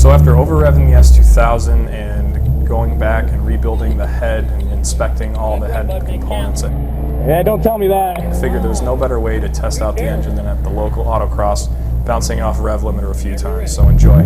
So after over-revving the S2000 and going back and rebuilding the head and inspecting all the head components, Yeah, don't tell me that. I figured there's no better way to test out the engine than at the local autocross, bouncing off a rev limiter a few times, so enjoy.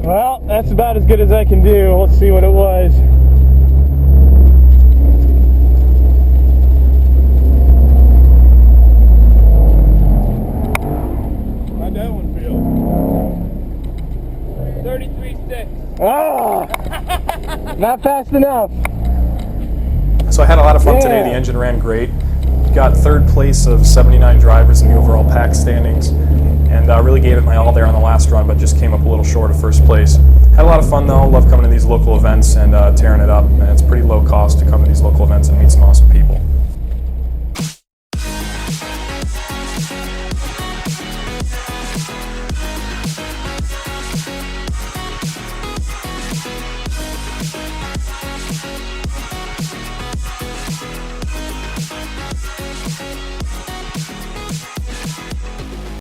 Well, that's about as good as I can do. Let's see what it was. How'd that one feel? 33.6. Ah! Not fast enough. So I had a lot of fun today. The engine ran great. Got third place of 79 drivers in the overall pack standings, and really gave it my all there on the last run, but just came up a little short of first place. Had a lot of fun though. Love coming to these local events and tearing it up, and it's pretty low cost to come to these local events and meet some awesome people.